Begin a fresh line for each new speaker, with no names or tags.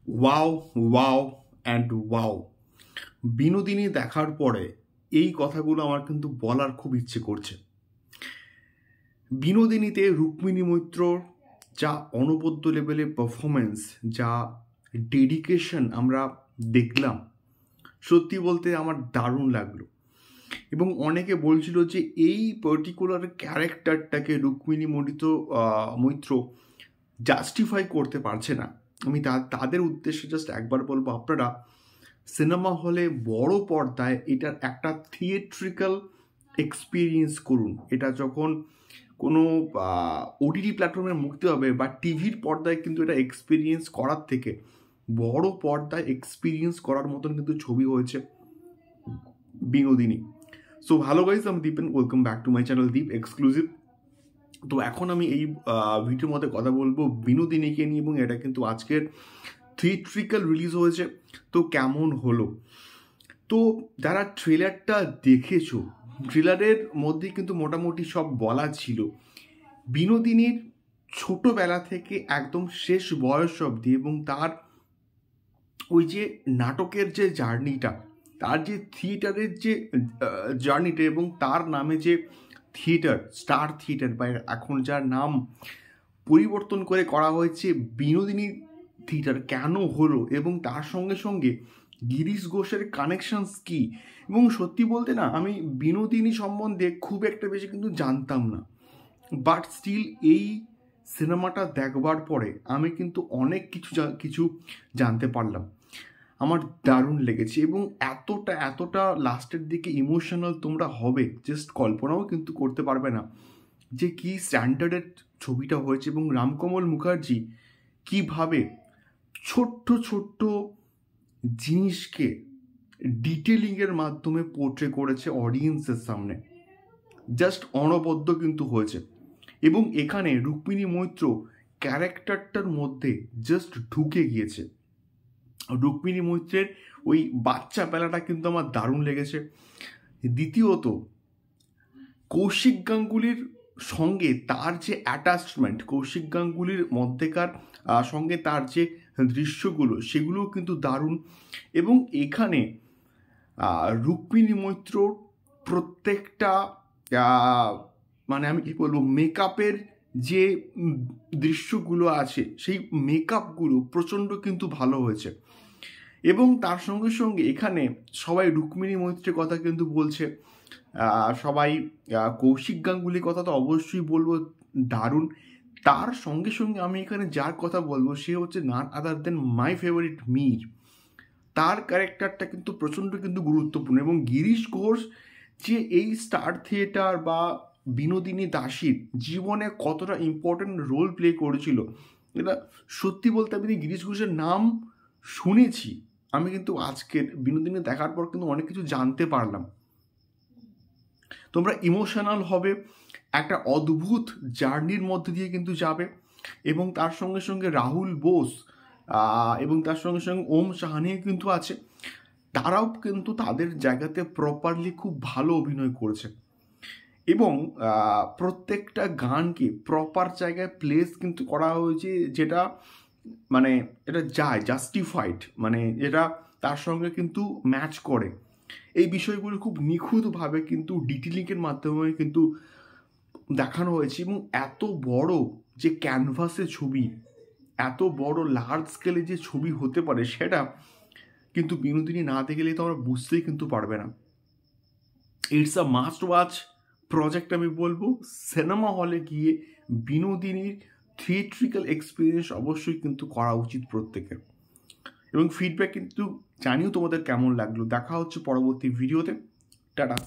Wow wow and wow. Binodini দেখার পরে এই কথাগুলো আমার কিন্তু বলার খুব ইচ্ছে করছে। বিনোদিনীতে রুক্মিণী মৈত্রর যা অনবদ্য লেভেলের পারফরমেন্স, যা ডেডিকেশন আমরা দেখলাম, সত্যি বলতে আমার দারুণ লাগলো। এবং অনেকে বলছিল যে এই পার্টিকুলার ক্যারেক্টারটাকে রুক্মিণী মৈত্র জাস্টিফাই করতে পারছে না। আমি তাদের উদ্দেশ্যে জাস্ট একবার বলবো, আপনারা সিনেমা হলে বড় পর্দায় এটার একটা থিয়েট্রিক্যাল এক্সপিরিয়েন্স করুন। এটা যখন কোনো ওটিটি প্ল্যাটফর্মে মুক্তি হবে বা টিভির পর্দায়, কিন্তু এটা এক্সপিরিয়েন্স করার থেকে বড় পর্দায় এক্সপিরিয়েন্স করার মতন কিন্তু ছবি হয়েছে বিনোদিনী। সো হ্যালো গাইজ, আমি Dipen, welcome back to my channel Deep exclusive. তো এখন আমি এই ভিডিওর মধ্যে কথা বলবো বিনোদিনীকে নিয়ে, এবং এটা কিন্তু আজকের থিয়েট্রিক্যাল রিলিজ হয়েছে। তো কেমন হলো? তো যারা ট্রেলারটা দেখেছো, ট্রেলারের মধ্যে কিন্তু মোটামুটি সব বলা ছিল। বিনোদিনীর ছোটবেলা থেকে একদম শেষ বয়স অবধি, এবং তার ওই যে নাটকের যে জার্নিটা, তার যে থিয়েটারের যে জার্নিটা, এবং তার নামে যে থিয়েটার, স্টার থিয়েটার, বা এখন যার নাম পরিবর্তন করে করা হয়েছে বিনোদিনী থিয়েটার, কেন হলো, এবং তার সঙ্গে সঙ্গে গিরিশ ঘোষের কানেকশনস কি। এবং সত্যি বলতে না, আমি বিনোদিনী সম্বন্ধে খুব একটা বেশি কিন্তু জানতাম না, বাট স্টিল এই সিনেমাটা দেখবার পরে আমি কিন্তু অনেক কিছু জানতে পারলাম। আমার দারুণ লেগেছে, এবং এতটা লাস্টের দিকে ইমোশনাল তোমরা হবে, জাস্ট কল্পনাও কিন্তু করতে পারবে না যে কি স্ট্যান্ডার্ডের ছবিটা হয়েছে। এবং রামকমল মুখার্জি কিভাবে ছোট্ট ছোট্ট জিনিসকে ডিটেলিংয়ের মাধ্যমে পোর্ট্রে করেছে অডিয়েন্সের সামনে, জাস্ট অনবদ্য কিন্তু হয়েছে। এবং এখানে রুক্মিণী মৈত্র ক্যারেক্টারটার মধ্যে জাস্ট ঢুকে গিয়েছে। রুক্মিণী মৈত্রের ওই বাচ্চা বেলাটা কিন্তু আমার দারুণ লেগেছে। দ্বিতীয়ত, কৌশিক গাঙ্গুলির সঙ্গে তার যে অ্যাটাচমেন্ট, কৌশিক গাঙ্গুলির মধ্যেকার সঙ্গে তার যে দৃশ্যগুলো, সেগুলোও কিন্তু দারুণ। এবং এখানে রুক্মিণী মৈত্র প্রত্যেকটা মানে আমি কি বলবো, মেকআপের যে দৃশ্যগুলো আছে, সেই মেকআপগুলো প্রচণ্ড কিন্তু ভালো হয়েছে। এবং তার সঙ্গে সঙ্গে এখানে সবাই রুক্মিণী মৈত্রের কথা কিন্তু বলছে, সবাই কৌশিক গাঙ্গুলির কথা তো অবশ্যই বলবো, দারুণ। তার সঙ্গে সঙ্গে আমি এখানে যার কথা বলবো, সে হচ্ছে নান আদার দেন মাই ফেভারিট মীর। তার ক্যারেক্টারটা কিন্তু প্রচণ্ড কিন্তু গুরুত্বপূর্ণ। এবং গিরিশ ঘোষ যে এই স্টার থিয়েটার বা বিনোদিনী দাসীর জীবনে কতটা ইম্পর্টেন্ট রোল প্লে করেছিল, এটা সত্যি বলতে আমি গিরিশ ঘোষের নাম শুনেছি, আমি কিন্তু আজকের বিনোদিনী দেখার পর কিন্তু অনেক কিছু জানতে পারলাম। তোমরা ইমোশনাল হবে, একটা অদ্ভুত জার্নির মধ্যে দিয়ে কিন্তু যাবে। এবং তার সঙ্গে সঙ্গে রাহুল বোস এবং তার সঙ্গে সঙ্গে ওম সাহানি কিন্তু আছে, তারাও কিন্তু তাদের জায়গাতে প্রপারলি খুব ভালো অভিনয় করেছে। এবং প্রত্যেকটা গানকে প্রপার জায়গায় প্লেস কিন্তু করা হয়েছে, যেটা মানে এটা জাস্টিফাইড, মানে এটা তার সঙ্গে কিন্তু ম্যাচ করে। এই বিষয়গুলো খুব নিখুঁতভাবে কিন্তু ডিটেলিংয়ের মাধ্যমে কিন্তু দেখানো হয়েছে। এবং এত বড় যে ক্যানভাসে ছবি, এত বড় লার্জ স্কেলে যে ছবি হতে পারে, সেটা কিন্তু বিনোদিনী না দেখলে তো আমরা বুঝতেই কিন্তু পারবে না। It's a must watch project. আমি বলবো সিনেমা হলে গিয়ে বিনোদিনীর থিয়েট্রিক্যাল এক্সপিরিয়েন্স অবশ্যই কিন্তু করা উচিত প্রত্যেকের। এবং ফিডব্যাক কিন্তু জানিও তোমাদের কেমন লাগলো। দেখা হচ্ছে পরবর্তী ভিডিওতে। টাটা।